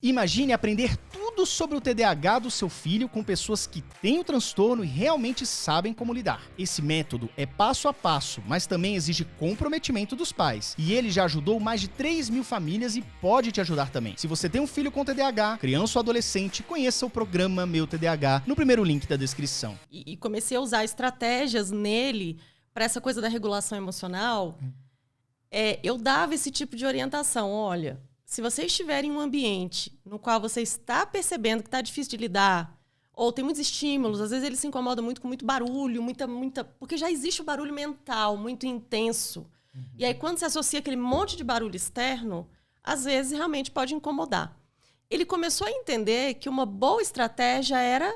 Imagine aprender tudo sobre o TDAH do seu filho com pessoas que têm o transtorno e realmente sabem como lidar. Esse método é passo a passo, mas também exige comprometimento dos pais. E ele já ajudou mais de 3.000 famílias e pode te ajudar também. Se você tem um filho com TDAH, criança ou adolescente, conheça o programa Meu TDAH no primeiro link da descrição. E comecei a usar estratégias nele para essa coisa da regulação emocional. Eu dava esse tipo de orientação. Olha, se você estiver em um ambiente no qual você está percebendo que está difícil de lidar, ou tem muitos estímulos, às vezes ele se incomoda muito com muito barulho, porque já existe o barulho mental muito intenso. E aí, quando se associa aquele monte de barulho externo, às vezes realmente pode incomodar. Ele começou a entender que uma boa estratégia era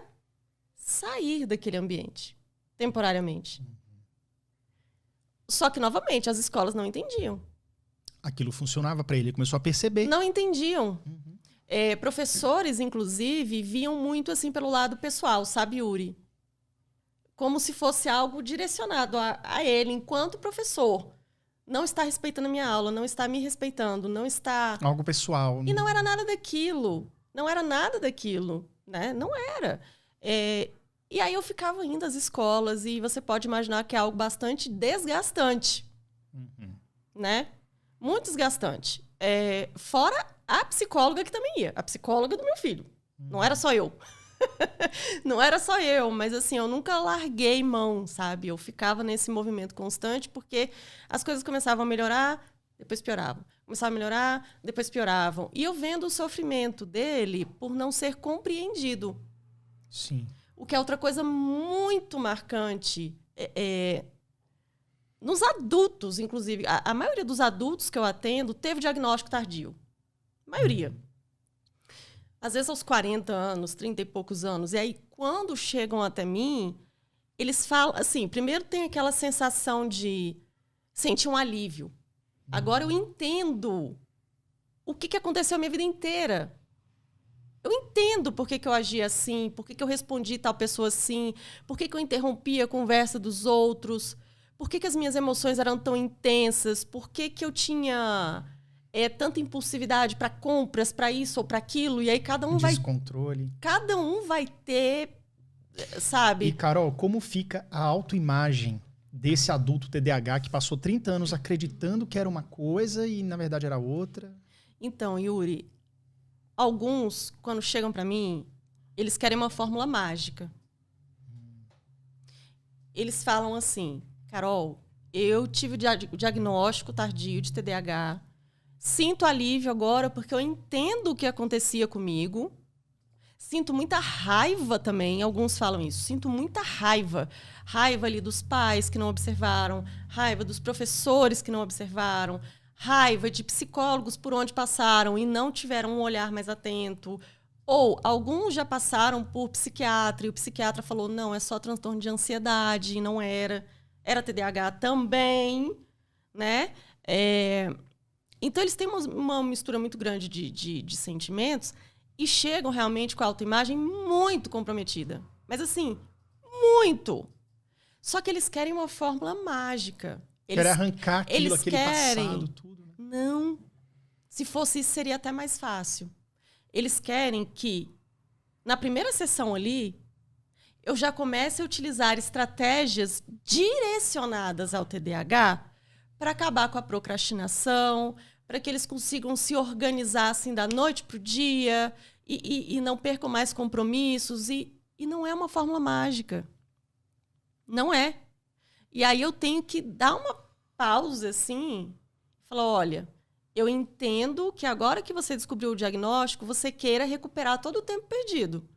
sair daquele ambiente, temporariamente. Só que, novamente, as escolas não entendiam. Aquilo funcionava para ele, ele começou a perceber. Não entendiam. Professores, inclusive, viam muito assim pelo lado pessoal, sabe, Yuri? Como se fosse algo direcionado a ele, enquanto professor. Não está respeitando a minha aula, não está me respeitando, não está... Algo pessoal. E não era nada daquilo. Não era nada daquilo, né? Não era. E aí eu ficava indo às escolas e você pode imaginar que é algo bastante desgastante, né? Muito desgastante. Fora a psicóloga que também ia. A psicóloga do meu filho. Não era só eu. Não era só eu, mas assim, eu nunca larguei mão, sabe? Eu ficava nesse movimento constante porque as coisas começavam a melhorar, depois pioravam. Começavam a melhorar, depois pioravam. E eu vendo o sofrimento dele por não ser compreendido. Sim. O que é outra coisa muito marcante. Nos adultos, inclusive, a maioria dos adultos que eu atendo teve diagnóstico tardio. A maioria. Às vezes aos 40 anos, 30 e poucos anos. E aí, quando chegam até mim, eles falam... Assim, primeiro tem aquela sensação de sentir um alívio. Agora eu entendo o que aconteceu a minha vida inteira. Eu entendo por que eu agi assim, por que eu respondi tal pessoa assim, por que eu interrompi a conversa dos outros... Por que as minhas emoções eram tão intensas? Por que eu tinha tanta impulsividade para compras, para isso ou para aquilo? E aí cada um descontrole. Cada um vai ter, sabe? E, Carol, como fica a autoimagem desse adulto TDAH que passou 30 anos acreditando que era uma coisa e, na verdade, era outra? Então, Yuri, alguns, quando chegam para mim, eles querem uma fórmula mágica. Eles falam assim... Carol, eu tive o diagnóstico tardio de TDAH. Sinto alívio agora porque eu entendo o que acontecia comigo. Sinto muita raiva também, alguns falam isso. Sinto muita raiva. Raiva ali dos pais que não observaram, raiva dos professores que não observaram, raiva de psicólogos por onde passaram e não tiveram um olhar mais atento. Ou alguns já passaram por psiquiatra e o psiquiatra falou, não, é só transtorno de ansiedade, e não era... Era TDAH também, né? Então, eles têm uma mistura muito grande de sentimentos e chegam realmente com a autoimagem muito comprometida. Mas, assim, muito. Só que eles querem uma fórmula mágica. Querem arrancar aquilo, aquele passado, tudo. Né? Não. Se fosse isso, seria até mais fácil. Eles querem que, na primeira sessão ali, eu já começo a utilizar estratégias direcionadas ao TDAH para acabar com a procrastinação, para que eles consigam se organizar assim da noite para o dia e não percam mais compromissos. E não é uma fórmula mágica. Não é. E aí eu tenho que dar uma pausa assim e falar, olha, eu entendo que agora que você descobriu o diagnóstico, você queira recuperar todo o tempo perdido.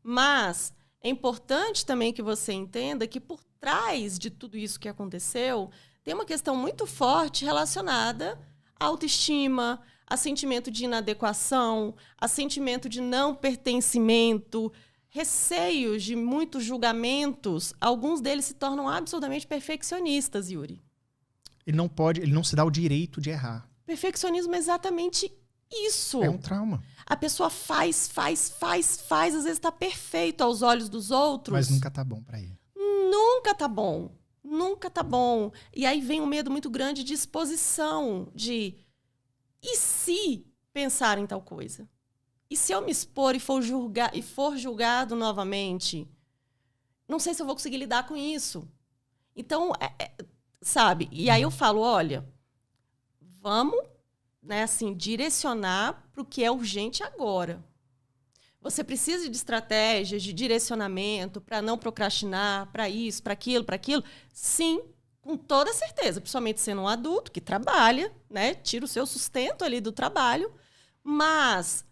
Mas... é importante também que você entenda que por trás de tudo isso que aconteceu, tem uma questão muito forte relacionada à autoestima, a sentimento de inadequação, a sentimento de não pertencimento, receios de muitos julgamentos. Alguns deles se tornam absolutamente perfeccionistas, Yuri. Ele não se dá o direito de errar. Perfeccionismo é exatamente isso. É um trauma. A pessoa faz, às vezes está perfeito aos olhos dos outros. Mas nunca tá bom para ele. Nunca tá bom. Nunca tá bom. E aí vem um medo muito grande de exposição, de e se pensar em tal coisa? E se eu me expor e for julgado novamente, não sei se eu vou conseguir lidar com isso. Então, sabe? E aí eu falo, olha, vamos, né, assim, direcionar para o que é urgente agora. Você precisa de estratégias, de direcionamento para não procrastinar, para isso, para aquilo. Sim, com toda certeza. Principalmente sendo um adulto que trabalha, né? Tira o seu sustento ali do trabalho. Mas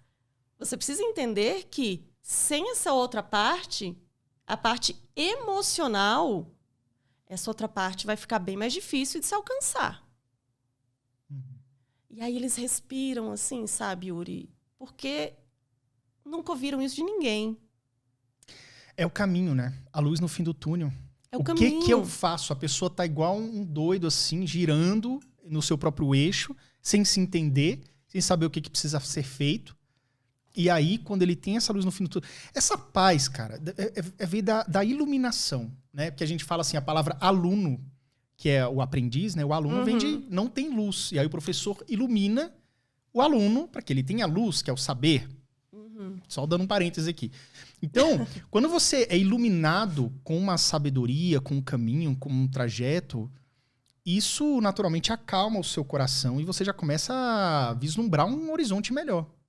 você precisa entender que sem essa outra parte, a parte emocional, essa outra parte vai ficar bem mais difícil de se alcançar. E aí eles respiram assim, sabe, Yuri? Porque nunca ouviram isso de ninguém. É o caminho, né? A luz no fim do túnel. É o caminho. Que eu faço? A pessoa tá igual um doido, assim, girando no seu próprio eixo, sem se entender, sem saber o que precisa ser feito. E aí, quando ele tem essa luz no fim do túnel... Essa paz, cara, veio da iluminação, né? Porque a gente fala assim, a palavra aluno, que é o aprendiz, né? O aluno vem de não tem luz. E aí o professor ilumina o aluno para que ele tenha luz, que é o saber. Só dando um parênteses aqui. Então, quando você é iluminado com uma sabedoria, com um caminho, com um trajeto, isso naturalmente acalma o seu coração e você já começa a vislumbrar um horizonte melhor.